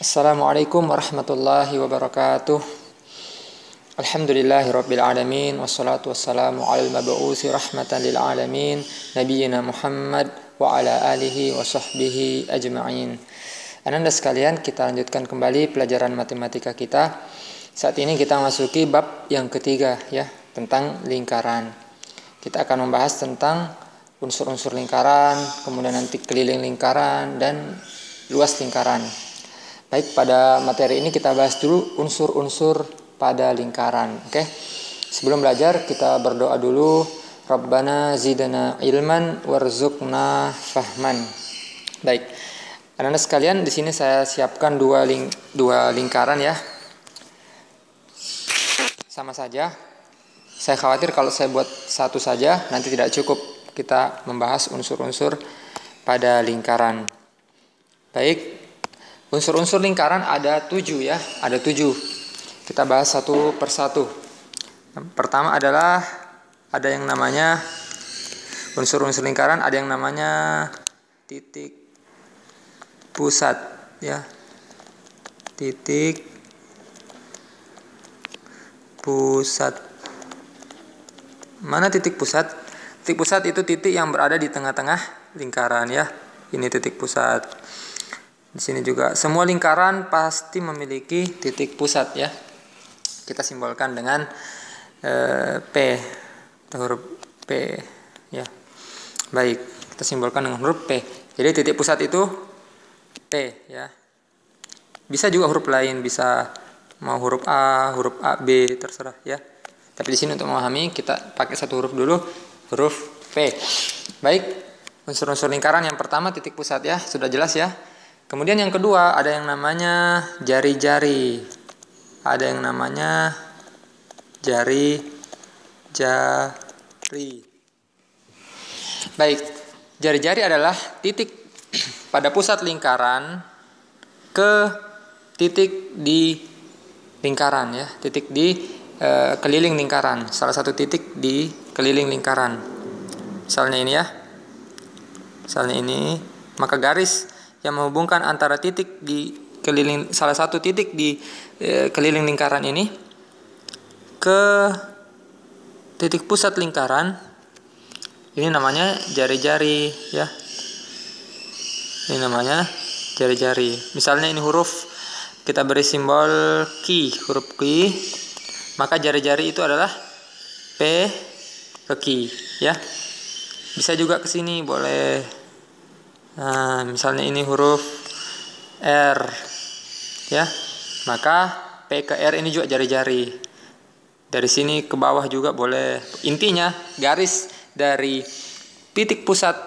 Assalamualaikum warahmatullahi wabarakatuh. Alhamdulillahirabbil alamin wassalatu wassalamu alal mab'uutsi rahmatan lil alamin nabiyyina Muhammad wa ala alihi wa sahbihi ajma'in. Ananda sekalian, kita lanjutkan kembali pelajaran matematika kita. Saat ini kita masuki bab yang ketiga ya, tentang lingkaran. Kita akan membahas tentang unsur-unsur lingkaran, kemudian nanti keliling lingkaran dan luas lingkaran. Baik, pada materi ini kita bahas dulu unsur-unsur pada lingkaran. Oke. Sebelum belajar kita berdoa dulu. Rabbana zidana ilman warzuqna fahman. Baik. Anak-anak sekalian, di sini saya siapkan dua lingkaran ya. Sama saja. Saya khawatir kalau saya buat satu saja nanti tidak cukup kita membahas unsur-unsur pada lingkaran. Baik. Unsur-unsur lingkaran ada 7 ya, ada 7. Kita bahas satu persatu. Yang pertama adalah ada yang namanya unsur-unsur lingkaran, ada yang namanya titik pusat ya. Titik pusat. Mana titik pusat? Titik pusat itu titik yang berada di tengah-tengah lingkaran ya. Ini titik pusat. Di sini juga semua lingkaran pasti memiliki titik pusat ya. Kita simbolkan dengan P atau huruf P ya. Baik, kita simbolkan dengan huruf P. Jadi titik pusat itu P ya. Bisa juga huruf lain, bisa mau huruf A, B terserah ya. Tapi di sini untuk memahami kita pakai satu huruf dulu, huruf P. Baik, unsur-unsur lingkaran yang pertama titik pusat ya, sudah jelas ya. Kemudian yang kedua ada yang namanya jari-jari. Ada yang namanya jari-jari. Baik, jari-jari adalah titik pada pusat lingkaran ke titik di lingkaran ya, titik di keliling lingkaran. Salah satu titik di keliling lingkaran. Misalnya ini ya. Misalnya ini, maka garis yang menghubungkan antara titik di keliling, salah satu titik di keliling lingkaran ini ke titik pusat lingkaran, ini namanya jari-jari ya. Ini namanya jari-jari. Misalnya ini huruf, kita beri simbol Q, huruf Q, maka jari-jari itu adalah P ke Q ya. Bisa juga ke sini boleh. Nah, misalnya ini huruf R ya, maka P ke R ini juga jari-jari. Dari sini ke bawah juga boleh. Intinya garis dari titik pusat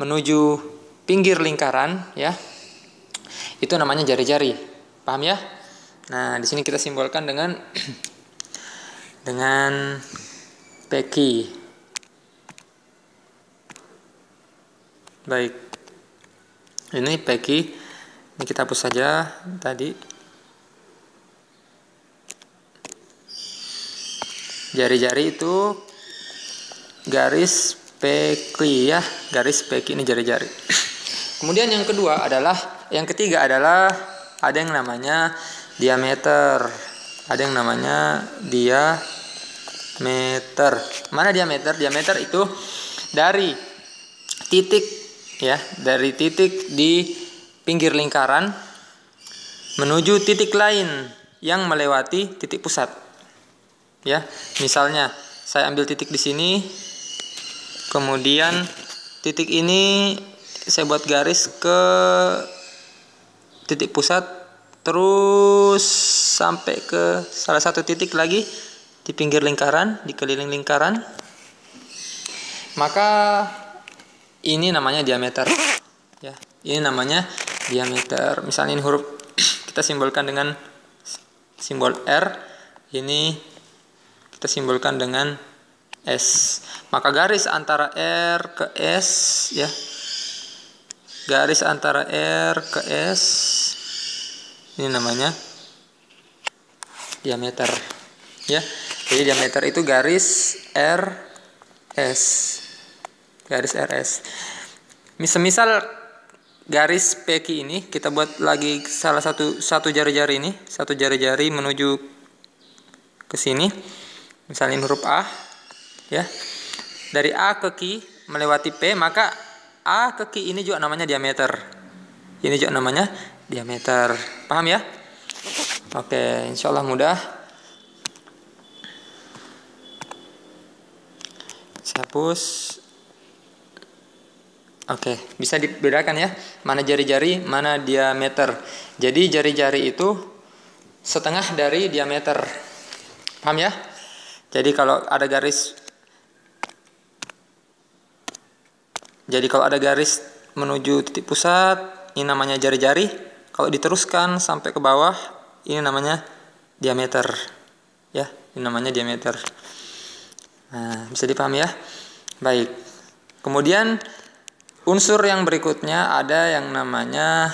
menuju pinggir lingkaran ya, itu namanya jari-jari. Paham ya? Nah, di sini kita simbolkan dengan PQ. Baik. Ini PQ, ini kita hapus saja tadi. Jari-jari itu garis PQ ya, garis PQ ini jari-jari. Kemudian yang ketiga adalah ada yang namanya diameter. Ada yang namanya diameter. Mana diameter? Diameter itu dari titik ya, dari titik di pinggir lingkaran menuju titik lain yang melewati titik pusat. Ya, misalnya saya ambil titik di sini, kemudian titik ini saya buat garis ke titik pusat, terus sampai ke salah satu titik lagi di pinggir lingkaran, di keliling lingkaran. Maka ini namanya diameter ya. Ini namanya diameter. Misalnya ini huruf kita simbolkan dengan simbol R, ini kita simbolkan dengan S. Maka garis antara R ke S ya. Garis antara R ke S ini namanya diameter ya. Jadi diameter itu garis RS. Garis RS. Semisal garis PQ ini kita buat lagi satu jari-jari ini, satu jari-jari menuju ke sini. Misalnya huruf A, ya. Dari A ke Q melewati P, maka A ke Q ini juga namanya diameter. Ini juga namanya diameter. Paham ya? Oke, insya Allah mudah. Saya hapus. Oke, bisa dibedakan ya, mana jari-jari, mana diameter. Jadi jari-jari itu setengah dari diameter. Paham ya? Jadi kalau ada garis menuju titik pusat, ini namanya jari-jari. Kalau diteruskan sampai ke bawah, ini namanya diameter. Ya, ini namanya diameter. Nah, bisa dipahami ya? Baik. Kemudian unsur yang berikutnya ada yang namanya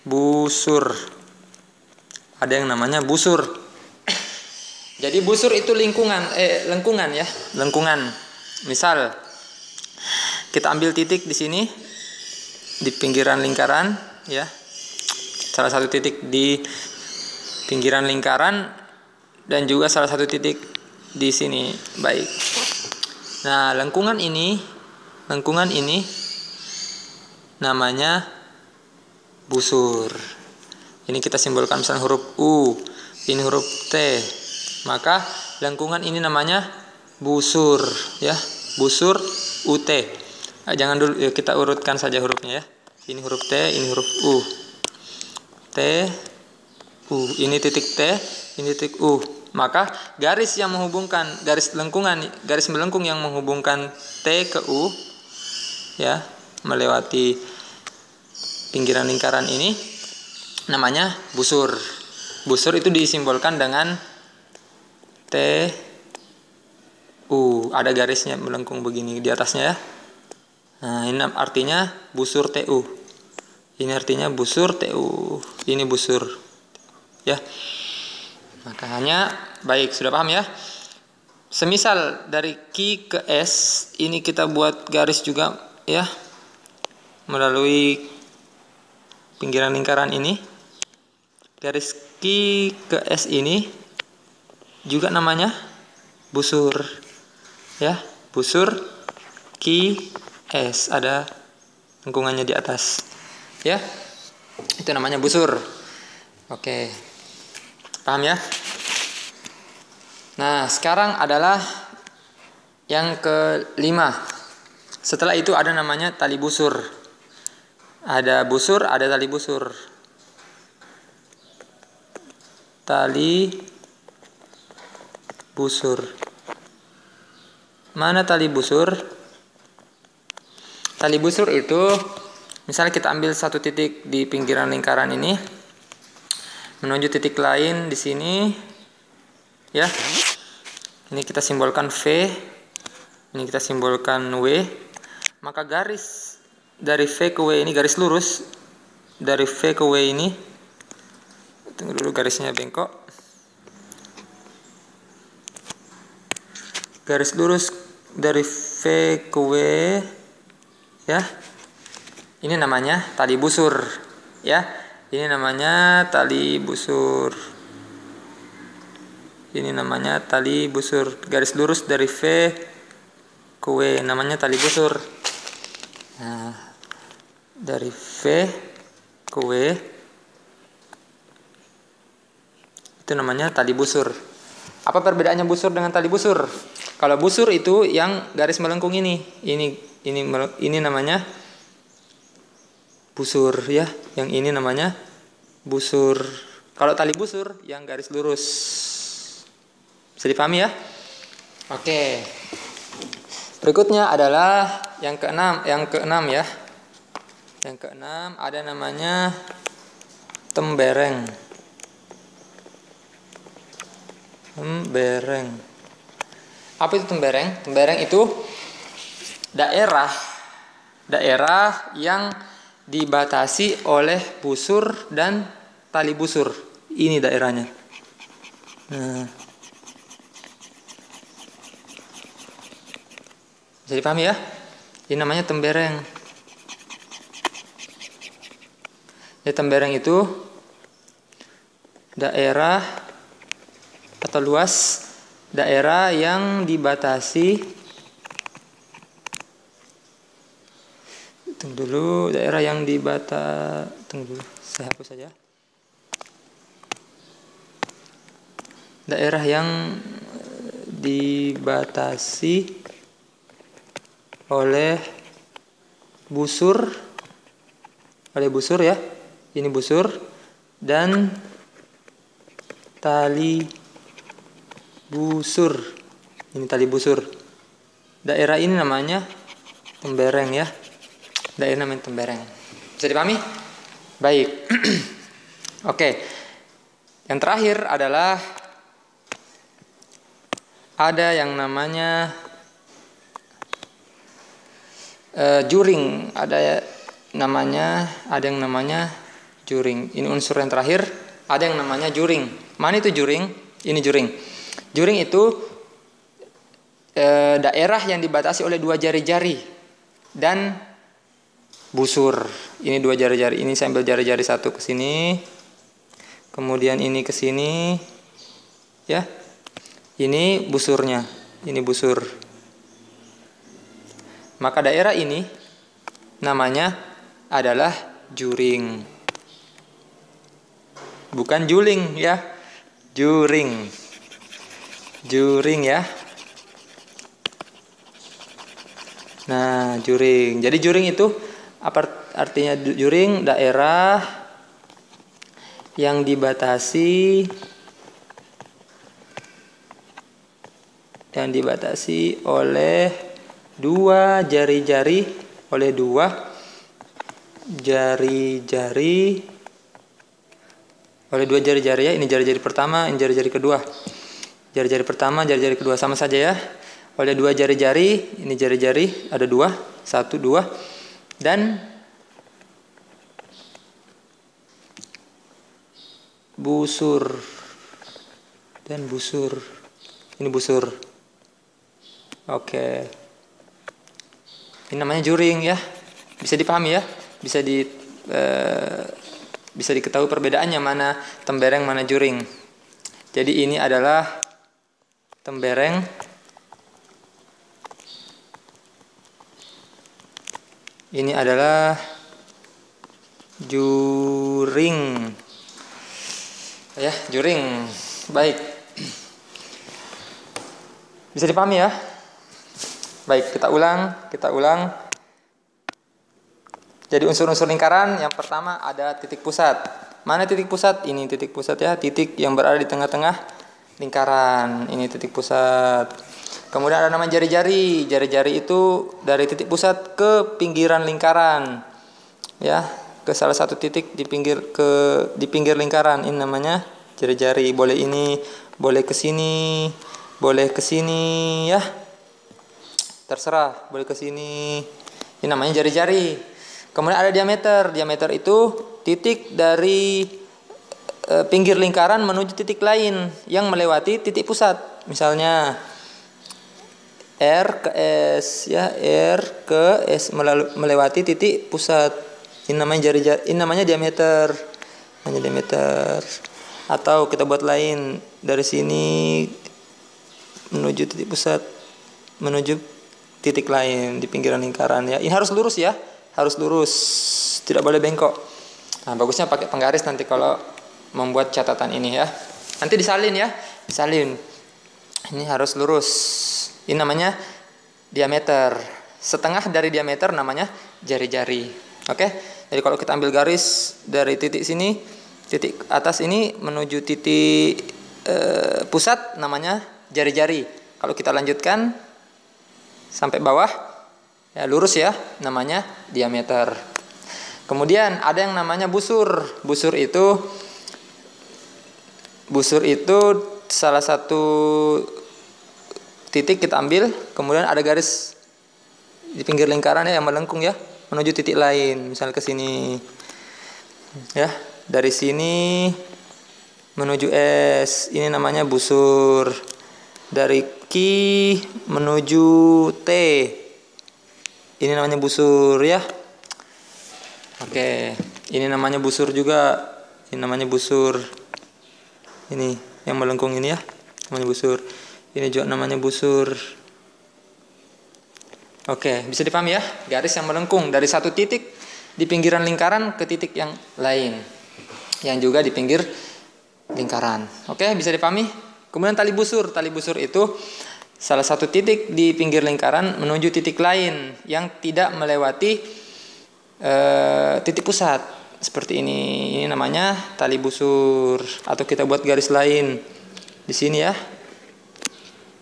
busur. Ada yang namanya busur. Jadi busur itu lengkungan ya, lengkungan. Misal kita ambil titik di sini di pinggiran lingkaran ya. Salah satu titik di pinggiran lingkaran dan juga salah satu titik di sini. Baik. Nah, lengkungan ini namanya busur. Ini kita simbolkan misalnya huruf U, ini huruf T. Maka lengkungan ini namanya busur ya, busur UT. Jangan dulu ya, kita urutkan saja hurufnya ya. Ini huruf T, ini huruf U. T, U. Ini titik T, ini titik U. Maka garis yang menghubungkan garis melengkung yang menghubungkan T ke U ya, melewati pinggiran lingkaran ini namanya busur. Busur itu disimbolkan dengan T U. Ada garisnya melengkung begini di atasnya ya. Nah, ini artinya busur TU. Ini artinya busur TU. Ini busur ya. Makanya baik, sudah paham ya? Semisal dari Q ke S ini kita buat garis juga ya, melalui pinggiran lingkaran ini. Garis Q ke S ini juga namanya busur ya, busur Q S, ada lengkungannya di atas ya, itu namanya busur. Oke, paham ya? Nah, sekarang adalah yang kelima. Setelah itu ada namanya tali busur. Ada busur, ada tali busur. Tali busur. Mana tali busur? Tali busur itu, misalnya kita ambil satu titik di pinggiran lingkaran ini, menuju titik lain di sini, ya. Ini kita simbolkan V, ini kita simbolkan W. Maka garis dari V ke W ini garis lurus dari V ke W ini. Tunggu dulu, garisnya bengkok. Garis lurus dari V ke W ya. Ini namanya tali busur ya. Ini namanya tali busur. Ini namanya tali busur. Garis lurus dari V ke W namanya tali busur. Nah, dari V ke W itu namanya tali busur. Apa perbedaannya busur dengan tali busur? Kalau busur itu yang garis melengkung ini namanya busur ya. Yang ini namanya busur. Kalau tali busur yang garis lurus. Bisa dipahami ya? Oke. Berikutnya adalah yang keenam ya. Yang keenam ada namanya tembereng. Tembereng. Apa itu tembereng? Tembereng itu daerah yang dibatasi oleh busur dan tali busur. Ini daerahnya. Nah, jadi paham ya? Ini namanya tembereng. Jadi tembereng itu daerah atau luas daerah yang dibatasi. Tunggu dulu, daerah yang tunggu dulu, saya hapus saja. Daerah yang dibatasi oleh busur ya. Ini busur dan tali busur. Ini tali busur. Daerah ini namanya tembereng ya. Daerah namanya tembereng. Bisa dipahami? Baik. Oke. Yang terakhir adalah ada yang namanya juring. Ada yang namanya juring. Ini unsur yang terakhir. Ada yang namanya juring. Mana itu juring? Ini juring. Juring itu daerah yang dibatasi oleh dua jari-jari dan busur. Ini dua jari-jari. Ini saya ambil jari-jari satu ke sini. Kemudian ini ke sini. Ya. Ini busurnya. Ini busur. Maka daerah ini namanya adalah juring. Bukan juling ya. Juring. Juring ya. Nah, juring. Jadi juring itu apa artinya juring? Daerah yang dibatasi oleh dua jari-jari ya. Ini jari-jari pertama, ini jari-jari kedua. Jari-jari pertama, jari-jari kedua sama saja ya. Oleh dua jari-jari, ini jari-jari ada dua, 1, 2 dan busur. Ini busur. Oke. Ini namanya juring ya. Bisa dipahami ya? Bisa diketahui perbedaannya mana tembereng mana juring. Jadi ini adalah tembereng. Ini adalah juring. Ya, juring. Baik. Bisa dipahami ya? Baik, kita ulang. Jadi unsur-unsur lingkaran yang pertama ada titik pusat. Mana titik pusat? Ini titik pusat ya, titik yang berada di tengah-tengah lingkaran. Ini titik pusat. Kemudian ada nama jari-jari. Jari-jari itu dari titik pusat ke pinggiran lingkaran. Ya, ke salah satu titik di pinggir lingkaran. Ini namanya jari-jari. Boleh ini, boleh ke sini, boleh ke sini ya. Terserah, boleh ke sini. Ini namanya jari-jari. Kemudian ada diameter. Diameter itu titik dari pinggir lingkaran menuju titik lain yang melewati titik pusat. Misalnya R ke S ya, R ke S melewati titik pusat. Ini namanya ini namanya diameter. Namanya diameter. Atau kita buat lain, dari sini menuju titik pusat, menuju titik lain di pinggiran lingkaran ya. Ini harus lurus ya. Harus lurus, tidak boleh bengkok. Nah, bagusnya pakai penggaris nanti kalau membuat catatan ini ya. Nanti disalin ya, disalin. Ini harus lurus. Ini namanya diameter. Setengah dari diameter namanya jari-jari. Oke? Jadi kalau kita ambil garis dari titik sini, titik atas ini menuju titik pusat namanya jari-jari. Kalau kita lanjutkan sampai bawah ya lurus ya, namanya diameter. Kemudian ada yang namanya busur. Busur itu salah satu titik kita ambil, kemudian ada garis di pinggir lingkaran ya yang melengkung ya, menuju titik lain. Misal ke sini. Ya, dari sini menuju S. Ini namanya busur. Dari Q menuju T. Ini namanya busur ya. Oke. Ini namanya busur juga. Ini namanya busur. Ini yang melengkung ini ya, namanya busur. Ini juga namanya busur. Oke, bisa dipahami ya? Garis yang melengkung dari satu titik di pinggiran lingkaran ke titik yang lain, yang juga di pinggir lingkaran. Oke, bisa dipahami? Kemudian tali busur. Tali busur itu salah satu titik di pinggir lingkaran menuju titik lain yang tidak melewati titik pusat. Seperti ini. Ini namanya tali busur. Atau kita buat garis lain di sini ya.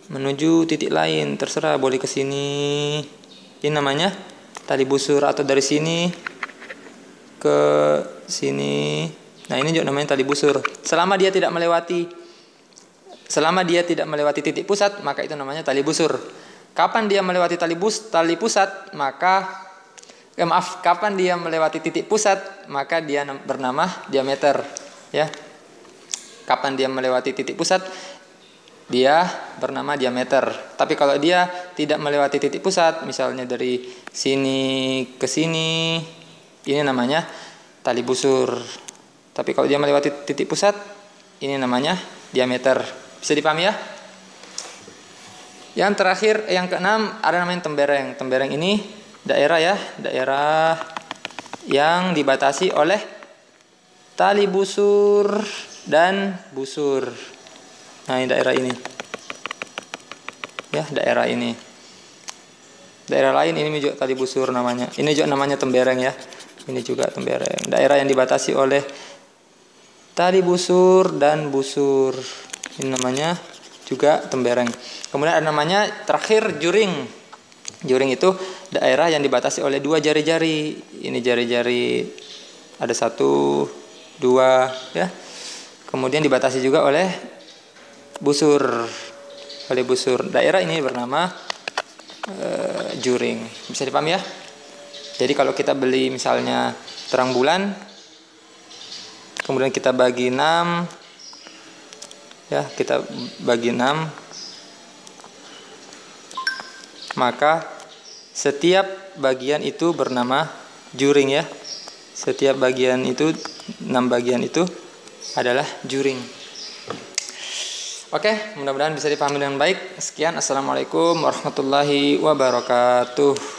Menuju titik lain, terserah, boleh ke sini. Ini namanya tali busur. Atau dari sini ke sini. Nah, ini juga namanya tali busur. Selama dia tidak melewati titik pusat, maka itu namanya tali busur. Kapan dia melewati kapan dia melewati titik pusat, maka dia bernama diameter, ya. Kapan dia melewati titik pusat, dia bernama diameter. Tapi kalau dia tidak melewati titik pusat, misalnya dari sini ke sini, ini namanya tali busur. Tapi kalau dia melewati titik pusat, ini namanya diameter. Bisa dipahami ya? Yang terakhir, yang keenam, ada namanya tembereng. Tembereng ini daerah ya, daerah yang dibatasi oleh tali busur dan busur. Nah, ini daerah ini. Ya, daerah ini. Daerah lain ini juga tali busur namanya. Ini juga namanya tembereng ya. Ini juga tembereng. Daerah yang dibatasi oleh tali busur dan busur. Ini namanya juga tembereng. Kemudian ada namanya terakhir juring. Juring itu daerah yang dibatasi oleh dua jari-jari. Ini jari-jari ada 1, 2 ya. Kemudian dibatasi juga oleh busur. Daerah ini bernama juring. Bisa dipahami ya? Jadi kalau kita beli misalnya terang bulan, kemudian kita bagi 6, ya, kita bagi 6, maka setiap bagian itu bernama juring ya. Setiap bagian itu, 6 bagian itu adalah juring. Oke, mudah-mudahan bisa dipahami dengan baik. Sekian, assalamualaikum warahmatullahi wabarakatuh.